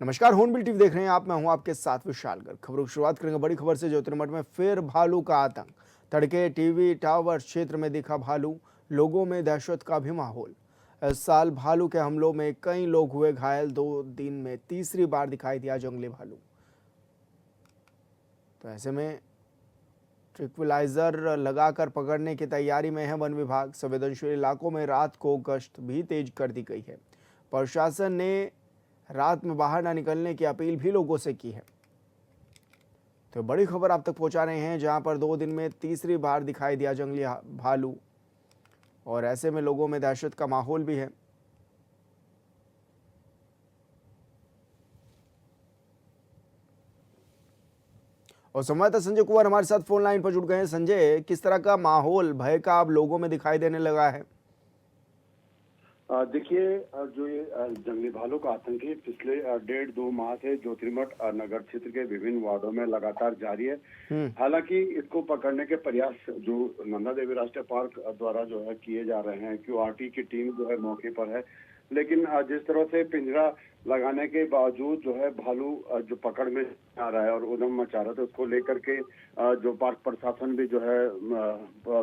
नमस्कार, hornbill TV देख रहे हैं आप। मैं हूं आपके साथ विशाल गर्ग। खबरों की शुरुआत करेंगे बड़ी खबर से। ज्योतिर्मठ में फिर भालू का आतंक। तड़के टीवी टावर क्षेत्र में दिखा भालू, लोगों में दहशत का भी माहौल। इस साल भालू के हमलों में कई लोग हुए घायल। 2 दिन में तीसरी बार दिखाई दिया जंगली भालू। तो ऐसे में ट्रिक्विलाइजर लगाकर पकड़ने की तैयारी में है वन विभाग। संवेदनशील इलाकों में रात को गश्त भी तेज कर दी गई है। प्रशासन ने रात में बाहर न निकलने की अपील भी लोगों से की है। तो बड़ी खबर आप तक पहुंचा रहे हैं, जहां पर 2 दिन में तीसरी बार दिखाई दिया जंगली भालू, और ऐसे में लोगों में दहशत का माहौल भी है। और संवाददाता संजय कुमार हमारे साथ फोन लाइन पर जुड़ गए हैं। संजय, किस तरह का माहौल भय का अब लोगों में दिखाई देने लगा है? देखिए, जो ये जंगली भालू का आतंक है पिछले 1.5-2 माह से ज्योतिर्मठ नगर क्षेत्र के विभिन्न वार्डों में लगातार जारी है। हम्म। हालांकि इसको पकड़ने के प्रयास जो नंदा देवी राष्ट्रीय पार्क द्वारा जो है किए जा रहे हैं, क्यूआरटी की टीम जो है मौके पर है, लेकिन जिस तरह से पिंजरा लगाने के बावजूद जो है भालू जो पकड़ में आ रहा है और उद्यम मचा रहा है, तो उसको लेकर के जो पार्क प्रशासन भी जो है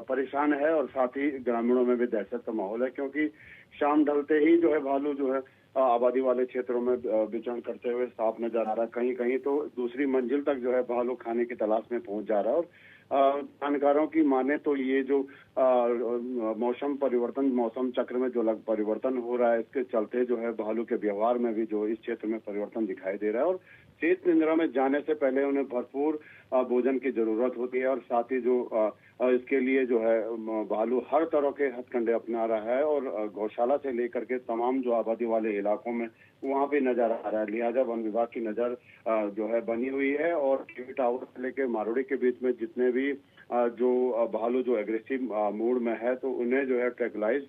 परेशान है, और साथ ही ग्रामीणों में भी दहशत का माहौल है, क्योंकि शाम ढलते ही जो है भालू जो है आबादी वाले क्षेत्रों में विचरण करते हुए साफ नजर आ रहा है। कहीं कहीं तो दूसरी मंजिल तक जो है भालू खाने की तलाश में पहुंच जा रहा है। और जानकारों की माने तो ये जो मौसम परिवर्तन, मौसम चक्र में जो परिवर्तन हो रहा है, इसके चलते जो है भालू के व्यवहार में भी जो इस क्षेत्र में परिवर्तन दिखाई दे रहा है। और शीत निद्रा में जाने से पहले उन्हें भरपूर भोजन की जरूरत होती है, और साथ ही जो इसके लिए जो है भालू हर तरह के हथकंडे अपना रहा है, और गौशाला से लेकर के तमाम जो आबादी वाले इलाकों में वहाँ भी नजर आ रहा है। लिहाजा वन विभाग की नजर जो है बनी हुई है, और टीवी टावर से लेकर मारोड़ी के बीच में जितने भी जो भालू जो एग्रेसिव मूड में है, तो उन्हें जो है ट्रैकुलाइज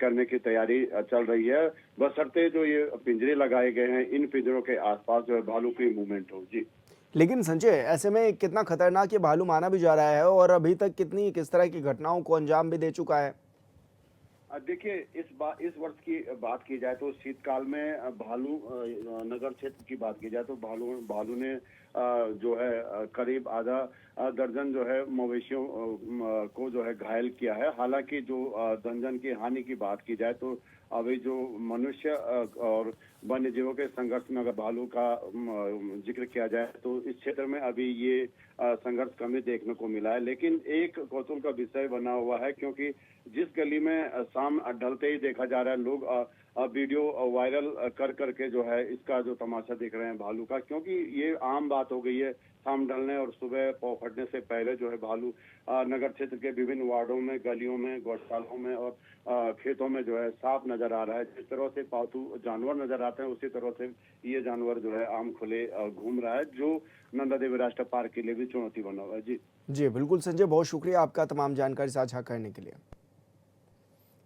करने की तैयारी चल रही है, बशर्ते जो ये पिंजरे लगाए गए हैं, इन पिंजरों के आसपास जो है भालू की मूवमेंट हो। जी। लेकिन संजय, ऐसे में कितना खतरनाक ये भालू माना भी जा रहा है, और अभी तक किस तरह की घटनाओं को अंजाम भी दे चुका है? देखिए, इस वर्ष की बात की जाए तो शीतकाल में भालू नगर क्षेत्र की बात की जाए तो भालू भालू ने जो है करीब आधा दर्जन जो है मवेशियों को जो है घायल किया है। हालांकि जो धन जन की हानि की बात की जाए तो अभी जो मनुष्य और वन्य जीवों के संघर्ष में अगर भालू का जिक्र किया जाए तो इस क्षेत्र में अभी ये संघर्ष कम ही देखने को मिला है। लेकिन एक कौतूहल का विषय बना हुआ है, क्योंकि जिस गली में शाम ढलते ही देखा जा रहा है, लोग वीडियो वायरल कर करके जो है इसका जो तमाशा देख रहे हैं भालू का, क्योंकि ये आम बात हो गई है। शाम ढलने और सुबह पौ फटने से पहले जो है भालू नगर क्षेत्र के विभिन्न वार्डों में, गलियों में, गौशालाओं में और खेतों में जो है साफ नजर आ रहा है। जिस तरह से पालतू जानवर नजर आते हैं, उसी तरह से ये जानवर जो है आम खुले घूम रहा है, जो नंदा देवी राष्ट्रीय पार्क के लिए भी चुनौती बना हुआ है। जी जी बिल्कुल संजय, बहुत शुक्रिया आपका तमाम जानकारी साझा करने के लिए।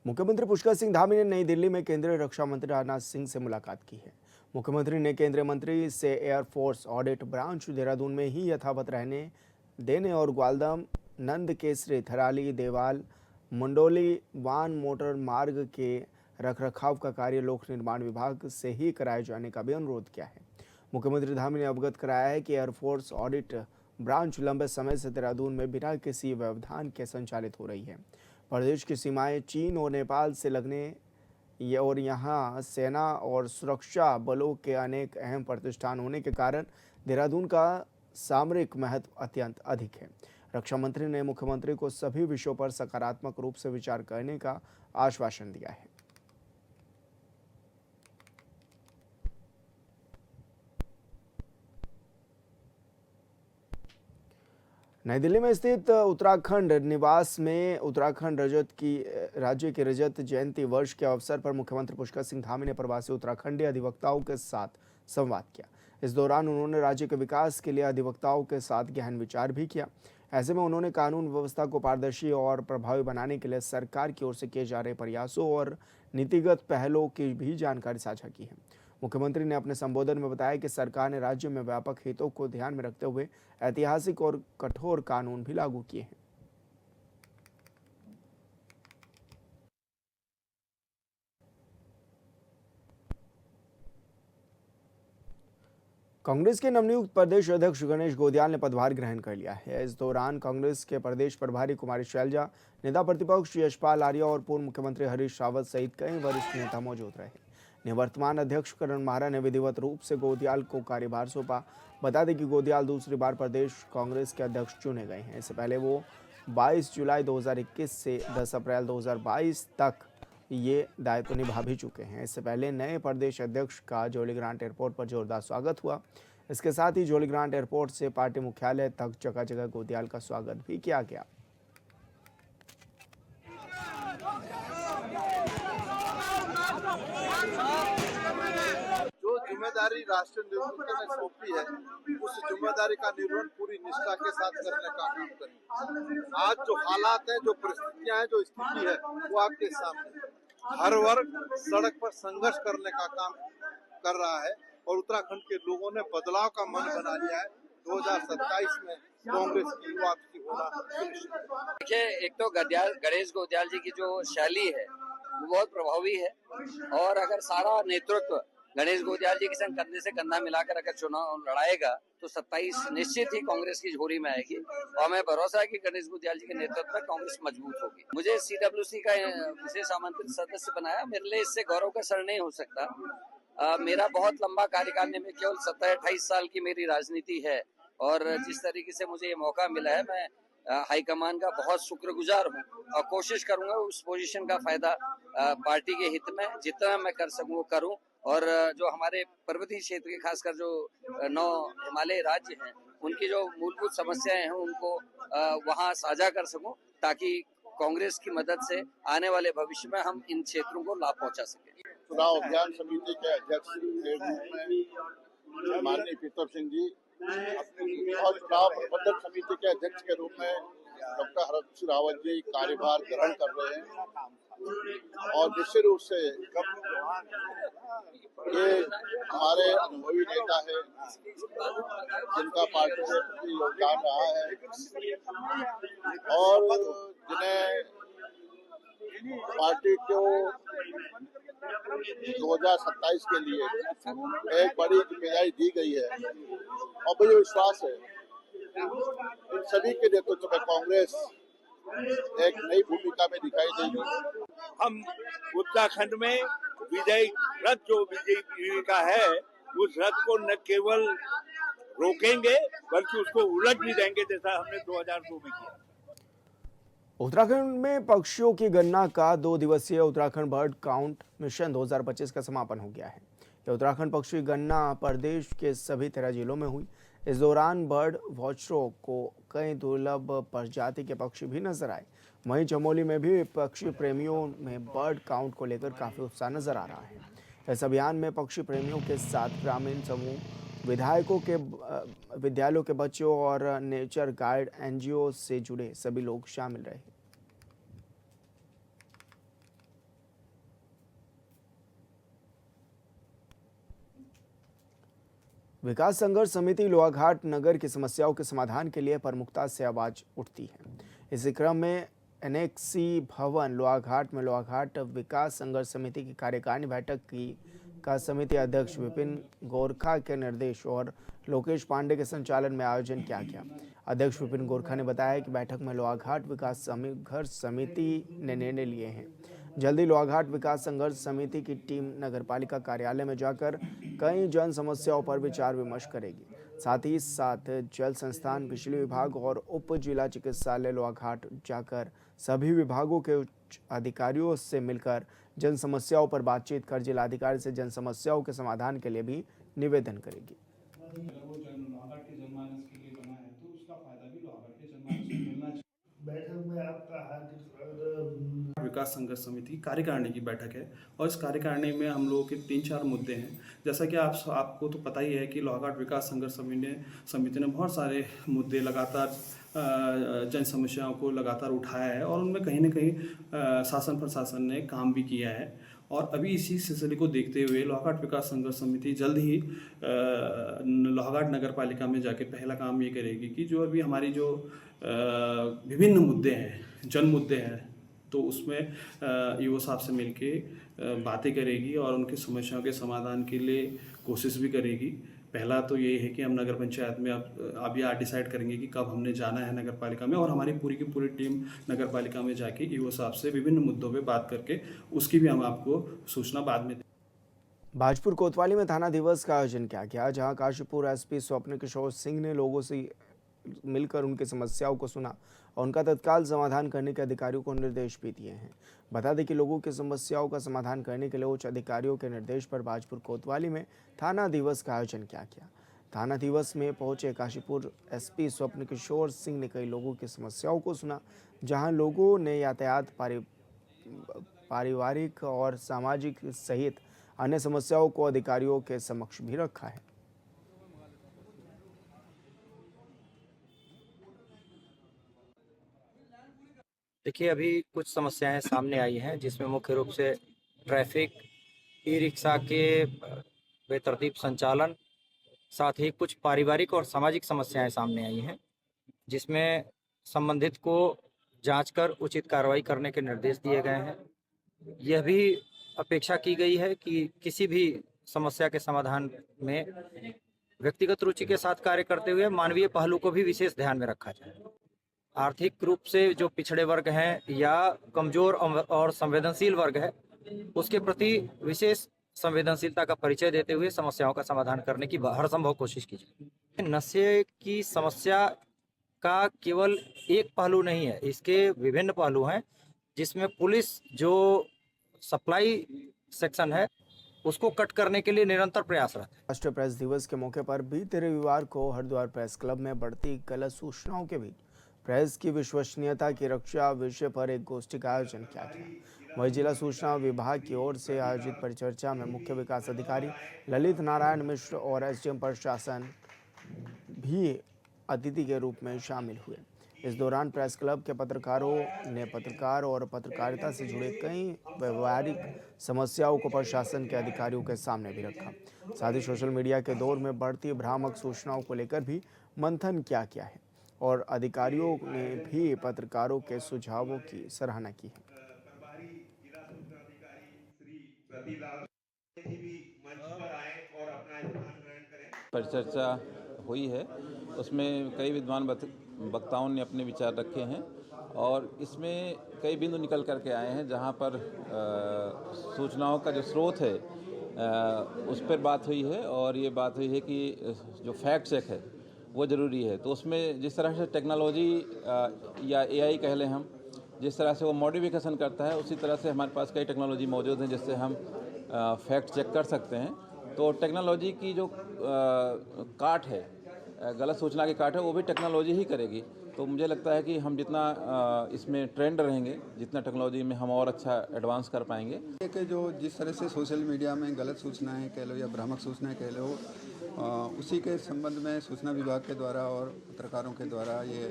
मुख्यमंत्री पुष्कर सिंह धामी ने नई दिल्ली में केंद्रीय रक्षा मंत्री राजनाथ सिंह से मुलाकात की है। मुख्यमंत्री ने केंद्रीय मंत्री से एयरफोर्स ऑडिट ब्रांच देहरादून में ही यथावत रहने देने और ग्वालदम, नंद केसरी, थराली, देवाल, मंडोली वान मोटर मार्ग के रखरखाव का कार्य लोक निर्माण विभाग से ही कराए जाने का भी अनुरोध किया है। मुख्यमंत्री धामी ने अवगत कराया है कि एयरफोर्स ऑडिट ब्रांच लंबे समय से देहरादून में बिना किसी व्यवधान के संचालित हो रही है। प्रदेश की सीमाएं चीन और नेपाल से लगने और यहाँ सेना और सुरक्षा बलों के अनेक अहम प्रतिष्ठान होने के कारण देहरादून का सामरिक महत्व अत्यंत अधिक है। रक्षा मंत्री ने मुख्यमंत्री को सभी विषयों पर सकारात्मक रूप से विचार करने का आश्वासन दिया है। नई दिल्ली में स्थित उत्तराखंड निवास में उत्तराखंड राज्य की रजत जयंती वर्ष के अवसर पर मुख्यमंत्री पुष्कर सिंह धामी ने प्रवासी उत्तराखंडी अधिवक्ताओं के साथ संवाद किया। इस दौरान उन्होंने राज्य के विकास के लिए अधिवक्ताओं के साथ गहन विचार भी किया। ऐसे में उन्होंने कानून व्यवस्था को पारदर्शी और प्रभावी बनाने के लिए सरकार की ओर से किए जा रहे प्रयासों और नीतिगत पहलों की भी जानकारी साझा की है। मुख्यमंत्री ने अपने संबोधन में बताया कि सरकार ने राज्य में व्यापक हितों को ध्यान में रखते हुए ऐतिहासिक और कठोर कानून भी लागू किए हैं। कांग्रेस के नवनियुक्त प्रदेश अध्यक्ष गणेश गोदियाल ने पदभार ग्रहण कर लिया है। इस दौरान कांग्रेस के प्रदेश प्रभारी कुमारी शैलजा, नेता प्रतिपक्ष यशपाल आर्य और पूर्व मुख्यमंत्री हरीश रावत सहित कई वरिष्ठ नेता मौजूद रहे। निवर्तमान अध्यक्ष करण मारा ने विधिवत रूप से गोदियाल को कार्यभार सौंपा। बता दें कि गोदियाल दूसरी बार प्रदेश कांग्रेस के अध्यक्ष चुने गए हैं। इससे पहले वो 22 जुलाई 2021 से 10 अप्रैल 2022 तक ये दायित्व निभा भी चुके हैं। इससे पहले नए प्रदेश अध्यक्ष का जोलीग्रांट एयरपोर्ट पर जोरदार स्वागत हुआ। इसके साथ ही जोलीग्रांट एयरपोर्ट से पार्टी मुख्यालय तक जगह जगह गोदियाल का स्वागत भी किया गया। जो जिम्मेदारी राष्ट्रीय नेतृत्व ने सौंपी है, उस जिम्मेदारी का निर्वहन पूरी निष्ठा के साथ करने का काम करें। आज जो हालात हैं, जो परिस्थितियां हैं, जो स्थिति है, वो आपके सामने है। हर वर्ग सड़क पर संघर्ष करने का काम कर रहा है और उत्तराखंड के लोगों ने बदलाव का मन बना लिया है। 2027 में कांग्रेस की वापसी होना सुनिश्चित है। देखिए, एक तो गणेश गोदियाल जी की जो शैली है वो बहुत प्रभावी है और अगर सारा नेतृत्व गणेश गोदियाल जी के संग कंधे से कंधा मिलाकर अगर चुनाव लड़ाएगा तो 27 निश्चित ही कांग्रेस की झोली में आएगी और हमें भरोसा है कि गणेश गोदियाल जी के नेतृत्व में कांग्रेस मजबूत होगी। मुझे CWC का विशेष आमंत्रित सदस्य बनाया, मेरे लिए इससे गौरव का क्षण नहीं हो सकता। मेरा बहुत लंबा कार्यकाल में केवल 27-28 साल की मेरी राजनीति है और जिस तरीके से मुझे ये मौका मिला है, मैं हाईकमान का बहुत शुक्रगुजार हूँ और कोशिश करूंगा उस पोजीशन का फायदा पार्टी के हित में जितना मैं कर सकूं वो करूं और जो हमारे पर्वतीय क्षेत्र के खासकर जो 9 हिमालय राज्य हैं उनकी जो मूलभूत समस्याएं हैं उनको वहां साझा कर सकूं ताकि कांग्रेस की मदद से आने वाले भविष्य में हम इन क्षेत्रों को लाभ पहुंचा सकें। चुनाव अभियान समिति के अध्यक्ष के रूप में माननीय पीतम सिंह जी और चुनाव प्रबंधन समिति के अध्यक्ष के रूप में डॉक्टर हरीश रावत जी कार्यभार ग्रहण कर रहे हैं और निश्चित रूप से ये हमारे अनुभवी नेता है जिनका पार्टी के प्रति योगदान रहा है और जिन्हें पार्टी को 2027 के लिए एक बड़ी जिम्मेदारी दी गई है और मुझे विश्वास है इन सभी के नेतृत्व में कांग्रेस एक नई भूमिका में दिखाई देगी। हम उत्तराखंड में विजय रथ जो बीजेपी का है उस रथ को न केवल रोकेंगे बल्कि उसको उलट भी देंगे जैसा हमने 2002 में किया। उत्तराखंड में पक्षियों की गणना का 2 दिवसीय उत्तराखंड बर्ड काउंट मिशन 2025 का समापन हो गया है। यह उत्तराखंड पक्षी गणना प्रदेश के सभी 13 जिलों में हुई। इस दौरान बर्ड वॉचरों को कई दुर्लभ प्रजाति के पक्षी भी नजर आए। वहीं चमोली में भी पक्षी प्रेमियों में बर्ड काउंट को लेकर काफी उत्साह नजर आ रहा है। इस अभियान में पक्षी प्रेमियों के साथ ग्रामीण समूह, विधायकों के विद्यालयों के बच्चों और नेचर गाइड NGO से जुड़े सभी लोग शामिल रहे। विकास संघर्ष समिति लोहाघाट नगर की समस्याओं के समाधान के लिए प्रमुखता से आवाज उठती है। इसी क्रम में एनेक्सी भवन लोहाघाट में लोहाघाट विकास संघर्ष समिति की कार्यकारिणी बैठक का समिति अध्यक्ष विपिन गोरखा के निर्देश और लोकेश पांडे के संचालन में आयोजन किया गया। अध्यक्ष विपिन गोरखा ने बताया कि बैठक में लोहाघाट विकास संघर्ष समिति ने निर्णय लिए हैं। जल्दी लोहाघाट विकास संघर्ष समिति की टीम नगरपालिका कार्यालय में जाकर कई जन समस्याओं पर विचार विमर्श करेगी। साथ ही साथ जल संस्थान, बिजली विभाग और उप जिला चिकित्सालय लोहाघाट जाकर सभी विभागों के उच्च अधिकारियों से मिलकर जन समस्याओं पर बातचीत कर जिलाधिकारी से जन समस्याओं के समाधान के लिए भी निवेदन करेगी। बैठक में आपका हार्दिक स्वागत। विकास संघर्ष समिति कार्यकारिणी की बैठक है और इस कार्यकारिणी में हम लोगों के 3-4 मुद्दे हैं। जैसा कि आपको तो पता ही है कि लोहाघाट विकास संघर्ष समिति ने बहुत सारे मुद्दे लगातार जन समस्याओं को लगातार उठाया है और उनमें कहीं ना कहीं शासन प्रशासन ने काम भी किया है और अभी इसी सिलसिले को देखते हुए लोहाघाट विकास संघर्ष समिति जल्द ही लोहाघाट नगर पालिका में जाके पहला काम ये करेगी कि जो अभी हमारी जो विभिन्न मुद्दे हैं, जन मुद्दे हैं, तो उसमें ईओ साहब से मिलके बातें करेगी और उनकी समस्याओं के समाधान के लिए कोशिश भी करेगी। पहला तो ये है कि हम नगर पंचायत में अब ये डिसाइड करेंगे कि कब हमने जाना है नगर पालिका में, और हमारी पूरी की पूरी टीम नगर पालिका में जाके ईओ साहब से विभिन्न मुद्दों पे बात करके उसकी भी हम आपको सूचना बाद में। भाजपुर कोतवाली में थाना दिवस का आयोजन किया गया, जहां काशीपुर एसपी स्वप्न किशोर सिंह ने लोगों से मिलकर उनकी समस्याओं को सुना और उनका तत्काल समाधान करने के अधिकारियों को निर्देश भी दिए हैं। बता दें कि लोगों की समस्याओं का समाधान करने के लिए उच्च अधिकारियों के निर्देश पर भाजपुर कोतवाली में थाना दिवस का आयोजन किया गया। थाना दिवस में पहुंचे काशीपुर एसपी स्वप्न किशोर सिंह ने कई लोगों की समस्याओं को सुना, जहां लोगों ने यातायात, पारिवारिक और सामाजिक सहित अन्य समस्याओं को अधिकारियों के समक्ष भी रखा है। देखिए, अभी कुछ समस्याएं सामने आई हैं, जिसमें मुख्य रूप से ट्रैफिक, ई रिक्शा के बेतरतीब संचालन, साथ ही कुछ पारिवारिक और सामाजिक समस्याएं सामने आई हैं, जिसमें संबंधित को जांच कर उचित कार्रवाई करने के निर्देश दिए गए हैं। यह भी अपेक्षा की गई है कि किसी भी समस्या के समाधान में व्यक्तिगत रुचि के साथ कार्य करते हुए मानवीय पहलू को भी विशेष ध्यान में रखा जाए। आर्थिक रूप से जो पिछड़े वर्ग हैं या कमजोर और संवेदनशील वर्ग है, उसके प्रति विशेष संवेदनशीलता का परिचय देते हुए समस्याओं का समाधान करने की हर संभव कोशिश की जाए। नशे की समस्या का केवल एक पहलू नहीं है, इसके विभिन्न पहलू हैं, जिसमें पुलिस जो सप्लाई सेक्शन है उसको कट करने के लिए निरंतर प्रयासरत है। राष्ट्रीय प्रेस दिवस के मौके पर बीते रविवार को हरिद्वार प्रेस क्लब में बढ़ती गलत सूचनाओं के बीच प्रेस की विश्वसनीयता की रक्षा विषय पर एक गोष्ठी का आयोजन किया गया। वहीं जिला सूचना विभाग की ओर से आयोजित परिचर्चा में मुख्य विकास अधिकारी ललित नारायण मिश्र और एसडीएम प्रशासन भी अतिथि के रूप में शामिल हुए। इस दौरान प्रेस क्लब के पत्रकारों ने पत्रकार और पत्रकारिता से जुड़े कई व्यवहारिक समस्याओं को प्रशासन के अधिकारियों के सामने भी रखा। साथ ही सोशल मीडिया के दौर में बढ़ती भ्रामक सूचनाओं को लेकर भी मंथन किया गया है और अधिकारियों ने भी पत्रकारों के सुझावों की सराहना की है। परिचर्चा हुई है, उसमें कई विद्वान वक्ताओं ने अपने विचार रखे हैं और इसमें कई बिंदु निकल करके आए हैं, जहां पर सूचनाओं का जो स्रोत है उस पर बात हुई है और ये बात हुई है कि जो फैक्ट चेक है वो ज़रूरी है। तो उसमें जिस तरह से टेक्नोलॉजी या एआई कह लें हम, जिस तरह से वो मॉडिफिकेशन करता है, उसी तरह से हमारे पास कई टेक्नोलॉजी मौजूद हैं जिससे हम फैक्ट चेक कर सकते हैं। तो टेक्नोलॉजी की जो काट है, गलत सूचना की काट है, वो भी टेक्नोलॉजी ही करेगी। तो मुझे लगता है कि हम जितना इसमें ट्रेंड रहेंगे, जितना टेक्नोलॉजी में हम और अच्छा एडवांस कर पाएंगे। कि जो जिस तरह से सोशल मीडिया में गलत सूचनाएं कह लो या भ्रामक सूचनाएं कह लो, उसी के संबंध में सूचना विभाग के द्वारा और पत्रकारों के द्वारा ये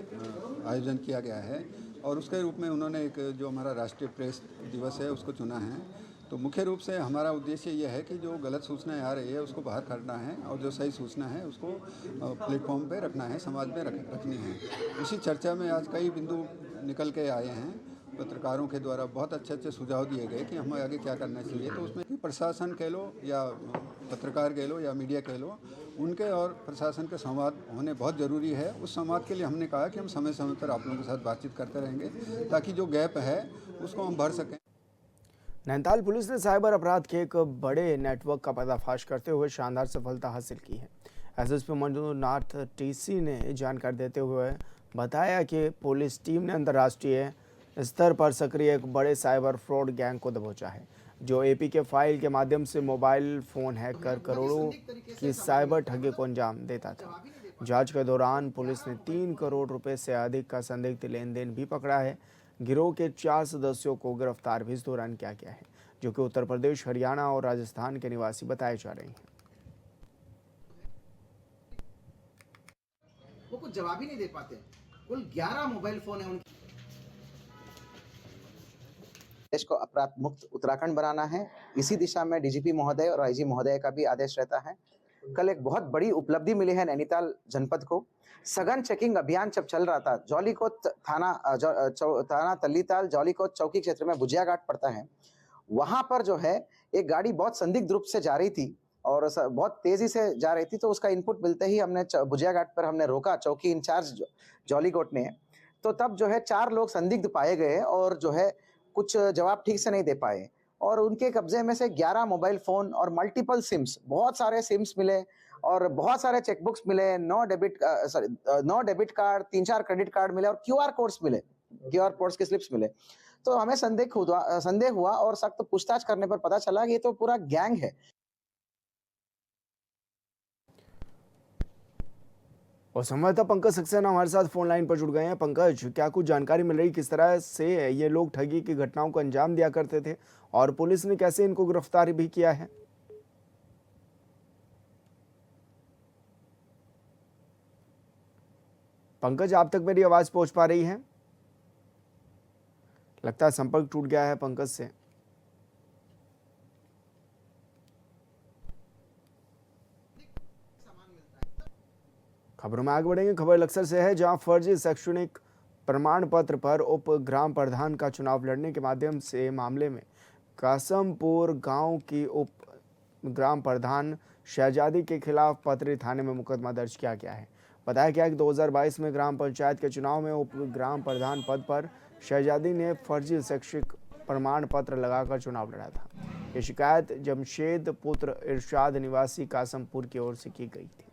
आयोजन किया गया है और उसके रूप में उन्होंने एक जो हमारा राष्ट्रीय प्रेस दिवस है उसको चुना है। तो मुख्य रूप से हमारा उद्देश्य यह है कि जो गलत सूचनाएं आ रही है उसको बाहर करना है और जो सही सूचना है उसको प्लेटफॉर्म पे रखना है, समाज में रखनी है। इसी चर्चा में आज कई बिंदु निकल के आए हैं। पत्रकारों के द्वारा बहुत अच्छे सुझाव दिए गए कि हमें आगे क्या करना चाहिए। तो उसमें प्रशासन कह लो या पत्रकार कह लो या मीडिया कह लो, उनके और प्रशासन के संवाद होने बहुत ज़रूरी है। उस संवाद के लिए हमने कहा कि हम समय समय पर आप लोगों के साथ बातचीत करते रहेंगे ताकि जो गैप है उसको हम भर सकें। नैनीताल पुलिस ने साइबर अपराध के एक बड़े नेटवर्क का पर्दाफाश करते हुए शानदार सफलता हासिल की है। एसएसपी मंजुनाथ टीसी ने जानकारी देते हुए बताया कि पुलिस टीम ने अंतर्राष्ट्रीय स्तर पर सक्रिय एक बड़े साइबर फ्रॉड गैंग को दबोचा है, जो एपीके फाइल के माध्यम से मोबाइल फोन हैक कर करोड़ों की साइबर ठगी को अंजाम देता था। जांच के दौरान पुलिस ने 3 करोड़ रुपए से अधिक का संदिग्ध लेन देन भी पकड़ा है। गिरोह के 4 सदस्यों को गिरफ्तार भी इस दौरान किया गया है, जो कि उत्तर प्रदेश, हरियाणा और राजस्थान के निवासी बताए जा रहे हैं। वो कुछ जवाब ही नहीं दे पाते। कुल 11 मोबाइल फोन है उनके। देश को अपराध मुक्त उत्तराखंड बनाना है, इसी दिशा में डीजीपी महोदय और आईजी महोदय का भी आदेश रहता है। कल एक बहुत बड़ी उपलब्धि मिली है नैनीताल जनपद को। सघन चेकिंग अभियान जब चल रहा था, जौलीकोट थाना तल्लीताल जौलीकोट चौकी क्षेत्र में भुजिया घाट पड़ता है, वहां पर जो है एक गाड़ी बहुत संदिग्ध रूप से जा रही थी और बहुत तेजी से जा रही थी, तो उसका इनपुट मिलते ही हमने भुजिया घाट पर हमने रोका, चौकी इंचार्ज जॉलीकोट ने। तो तब जो है 4 लोग संदिग्ध पाए गए और जो है कुछ जवाब ठीक से नहीं दे पाए, और उनके कब्जे में से 11 मोबाइल फोन और मल्टीपल सिम्स, बहुत सारे सिम्स मिले और बहुत सारे चेकबुक्स मिले, 9 डेबिट कार्ड, 3-4 क्रेडिट कार्ड मिले और QR कोड्स मिले, QR कोड्स के स्लिप्स मिले। तो हमें संदेह हुआ और सख्त पूछताछ करने पर पता चला कि ये तो पूरा गैंग है। और संवाददाता पंकज सक्सेना हमारे साथ फोन लाइन पर जुड़ गए हैं। पंकज, क्या कुछ जानकारी मिल रही किस तरह से ये लोग ठगी की घटनाओं को अंजाम दिया करते थे और पुलिस ने कैसे इनको गिरफ्तार भी किया है? पंकज, आप तक मेरी आवाज पहुंच पा रही है? लगता है संपर्क टूट गया है पंकज से। खबरों में आगे बढ़ेंगे। खबर लक्सर से है, जहां फर्जी शैक्षणिक प्रमाण पत्र पर उप ग्राम प्रधान का चुनाव लड़ने के माध्यम से मामले में कासमपुर गांव की उप ग्राम प्रधान शहजादी के खिलाफ पथरी थाने में मुकदमा दर्ज किया गया है। बताया गया कि 2022 में ग्राम पंचायत के चुनाव में उप ग्राम प्रधान पद पर शहजादी ने फर्जी शैक्षिक प्रमाण पत्र लगाकर चुनाव लड़ा था। ये शिकायत जमशेद पुत्र इरशाद निवासी कासमपुर की ओर से की गई थी।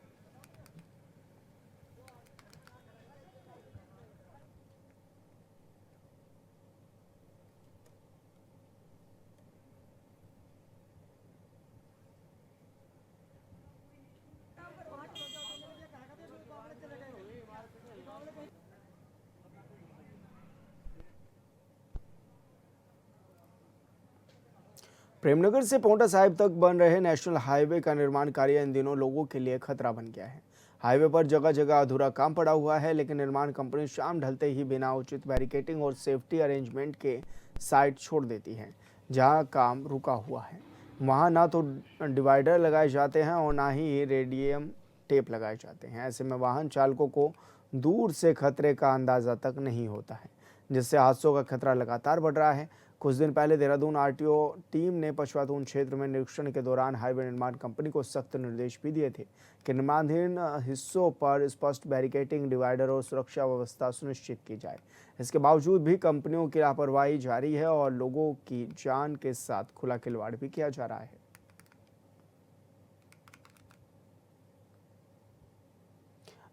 प्रेमनगर से पोंटा साहिब तक बन रहे नेशनल हाईवे का निर्माण कार्य इन दिनों लोगों के लिए खतरा बन गया है। हाईवे पर जगह जगह अधूरा काम पड़ा हुआ है, लेकिन निर्माण कंपनी शाम ढलते ही बिना उचित बैरिकेटिंग और सेफ्टी अरेंजमेंट के साइट छोड़ देती है। जहां काम रुका हुआ है वहां ना तो डिवाइडर लगाए जाते हैं और ना ही रेडियम टेप लगाए जाते हैं। ऐसे में वाहन चालकों को दूर से खतरे का अंदाजा तक नहीं होता है, जिससे हादसों का खतरा लगातार बढ़ रहा है। कुछ दिन पहले देहरादून RTO टीम ने पशुआतून क्षेत्र में निरीक्षण के दौरान हाईवे निर्माण कंपनी को सख्त निर्देश भी दिए थे कि निर्माणाधीन हिस्सों पर स्पष्ट बैरिकेटिंग, डिवाइडर और सुरक्षा व्यवस्था सुनिश्चित की जाए। इसके बावजूद भी कंपनियों की लापरवाही जारी है और लोगों की जान के साथ खुला खिलवाड़ भी किया जा रहा है।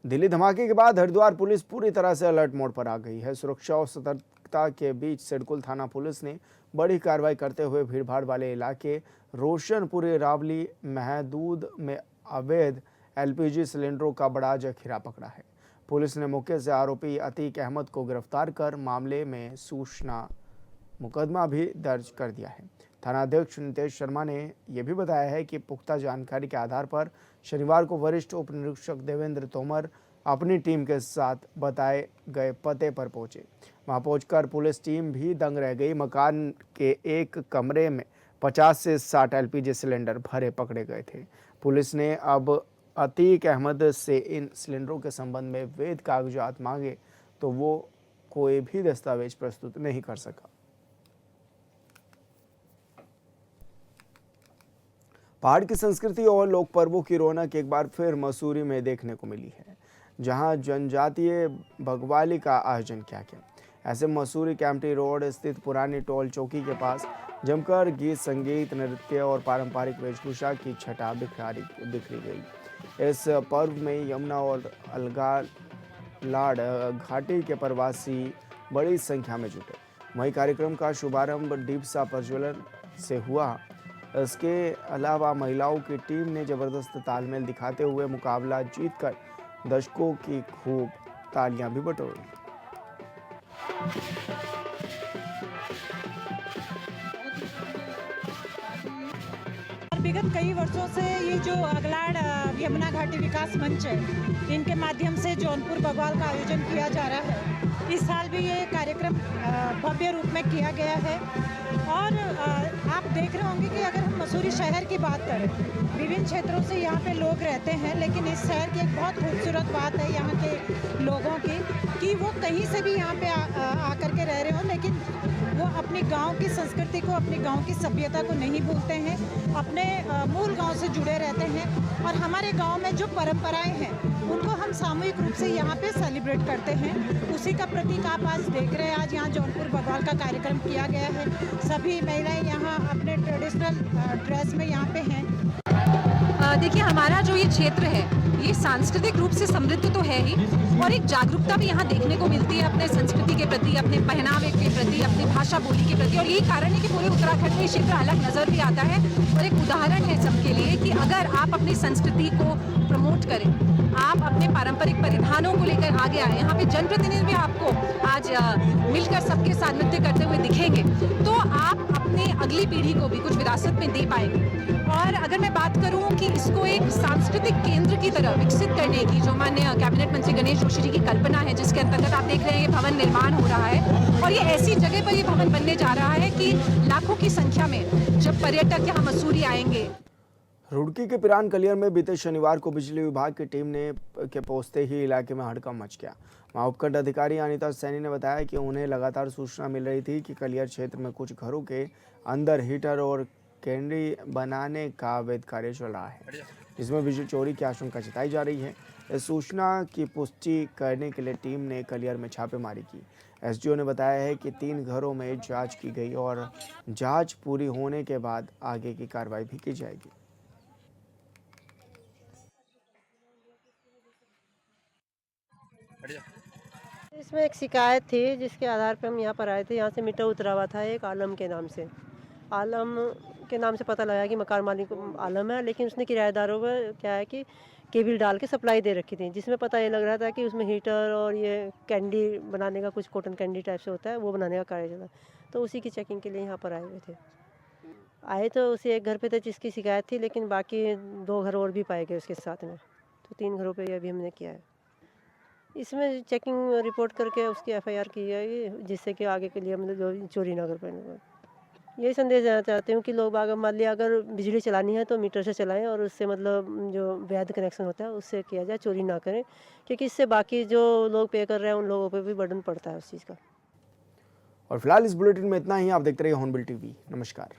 दिल्ली धमाके के बाद हरिद्वार पुलिस पूरी तरह से अलर्ट मोड पर आ गई है। सुरक्षा और सतर्कता के बीच सिडकुल थाना पुलिस ने बड़ी कार्रवाई करते हुए भीड़भाड़ वाले इलाके रोशनपुरी रावली महदूद में अवैध LPG सिलेंडरों का बड़ा जखीरा पकड़ा है। पुलिस ने मौके से आरोपी अतीक अहमद को गिरफ्तार कर मामले में सूचना मुकदमा भी दर्ज कर दिया है। थानाध्यक्ष नितेश शर्मा ने यह भी बताया है कि पुख्ता जानकारी के आधार पर शनिवार को वरिष्ठ उप निरीक्षक देवेंद्र तोमर अपनी टीम के साथ बताए गए पते पर पहुंचे। वहां पहुंचकर पुलिस टीम भी दंग रह गई। मकान के एक कमरे में 50 से 60 LPG सिलेंडर भरे पकड़े गए थे। पुलिस ने अब अतीक अहमद से इन सिलेंडरों के संबंध में वैध कागजात मांगे तो वो कोई भी दस्तावेज प्रस्तुत नहीं कर सका। पहाड़ की संस्कृति और लोक पर्वों की रौनक एक बार फिर मसूरी में देखने को मिली है, जहां जनजातीय भगवाली का आयोजन किया गया। ऐसे मसूरी कैंपटी रोड स्थित पुरानी टोल चौकी के पास जमकर गीत, संगीत, नृत्य और पारंपरिक वेशभूषा की छटा बिखरी गई। इस पर्व में यमुना और अलगालाड घाटी के प्रवासी बड़ी संख्या में जुटे। वहीं कार्यक्रम का शुभारंभ डीपसा प्रज्वलन से हुआ। इसके अलावा महिलाओं की टीम ने जबरदस्त तालमेल दिखाते हुए मुकाबला जीतकर दर्शकों की खूब तालियां भी बटोरी। विगत कई वर्षों से ये जो अगलाड़ यमुना घाटी विकास मंच है, इनके माध्यम से जौनपुर बग्वाल का आयोजन किया जा रहा है। इस साल भी ये कार्यक्रम भव्य रूप में किया गया है। और आप देख रहे होंगे कि अगर हम मसूरी शहर की बात करें, विभिन्न क्षेत्रों से यहाँ पे लोग रहते हैं, लेकिन इस शहर की एक बहुत खूबसूरत बात है यहाँ के लोगों की कि वो कहीं से भी यहाँ पे आकर के रह रहे हो, लेकिन वो अपने गांव की संस्कृति को, अपने गांव की सभ्यता को नहीं भूलते हैं, अपने मूल गांव से जुड़े रहते हैं। और हमारे गांव में जो परंपराएं हैं उनको हम सामूहिक रूप से यहाँ पे सेलिब्रेट करते हैं। उसी का प्रतीक आप आज देख रहे हैं। आज यहाँ जौनपुर बग्वाल का कार्यक्रम किया गया है। सभी महिलाएं यहाँ अपने ट्रेडिशनल ड्रेस में यहाँ पे हैं। देखिए, हमारा जो ये क्षेत्र है ये सांस्कृतिक रूप से समृद्ध तो है ही, और एक जागरूकता भी यहाँ देखने को मिलती है अपने संस्कृति के प्रति, अपने पहनावे के प्रति, अपनी भाषा बोली के प्रति। और यही कारण है कि पूरे उत्तराखंड में ये क्षेत्र अलग नजर भी आता है और एक उदाहरण है सबके लिए कि अगर आप अपनी संस्कृति को प्रमोट करें, आप अपने पारंपरिक परिधानों को लेकर आगे आए, यहाँ पे जनप्रतिनिधि भी आपको आज मिलकर सबके साथ नृत्य करते हुए दिखेंगे, तो आप अपने अगली पीढ़ी को भी कुछ विरासत में दे पाएंगे। और अगर मैं बात करूं कि इसको एक सांस्कृतिक केंद्र की तरह विकसित करने की जो माननीय कैबिनेट मंत्री गणेश जोशी जी की कल्पना है, जिसके अंतर्गत आप देख रहे हैं ये भवन निर्माण हो रहा है, और ये ऐसी जगह पर ये भवन बनने जा रहा है कि लाखों की संख्या में जब पर्यटक यहाँ मसूरी आएंगे। रुड़की के पिरान कलियर में बीते शनिवार को बिजली विभाग की टीम ने पहुंचते ही इलाके में हड़कंप मच गया। वहां उपखंड अधिकारी अनिता सैनी ने बताया कि उन्हें लगातार सूचना मिल रही थी कि कलियर क्षेत्र में कुछ घरों के अंदर हीटर और कैंडी बनाने का अवैध कार्य चल रहा है, जिसमें बिजली चोरी की आशंका जताई जा रही है। इस सूचना की पुष्टि करने के लिए टीम ने कलियर में छापेमारी की। एसडीओ ने बताया है कि 3 घरों में जांच की गई और जांच पूरी होने के बाद आगे की कार्रवाई भी की जाएगी। इसमें एक शिकायत थी जिसके आधार पर हम यहाँ पर आए थे। यहाँ से मीटर उतरा हुआ था एक आलम के नाम से। आलम के नाम से पता लगा कि मकान मालिक आलम है, लेकिन उसने किराएदारों को क्या है कि केबल डाल के सप्लाई दे रखी थी, जिसमें पता ये लग रहा था कि उसमें हीटर और ये कैंडी बनाने का, कुछ कॉटन कैंडी टाइप से होता है, वो बनाने का कार्य चला। तो उसी की चेकिंग के लिए यहाँ पर आए हुए थे। आए तो उसी एक घर पे थे जिसकी शिकायत थी, लेकिन बाकी 2 घर और भी पाए गए उसके साथ में। तो 3 घरों पे अभी हमने किया है। इसमें चेकिंग रिपोर्ट करके उसकी एफआईआर की जाएगी, जिससे कि आगे के लिए हम लोग चोरी ना कर पाए। यही संदेश देना चाहती हूँ कि लोग अगर मान लिया अगर बिजली चलानी है तो मीटर से चलाएं, और उससे मतलब जो वैध कनेक्शन होता है उससे किया जाए, चोरी ना करें, क्योंकि इससे बाकी जो लोग पे कर रहे हैं उन लोगों पे भी बर्डन पड़ता है उस चीज़ का। और फिलहाल इस बुलेटिन में इतना ही। आप देखते रहिए हॉर्नबिल टीवी। नमस्कार।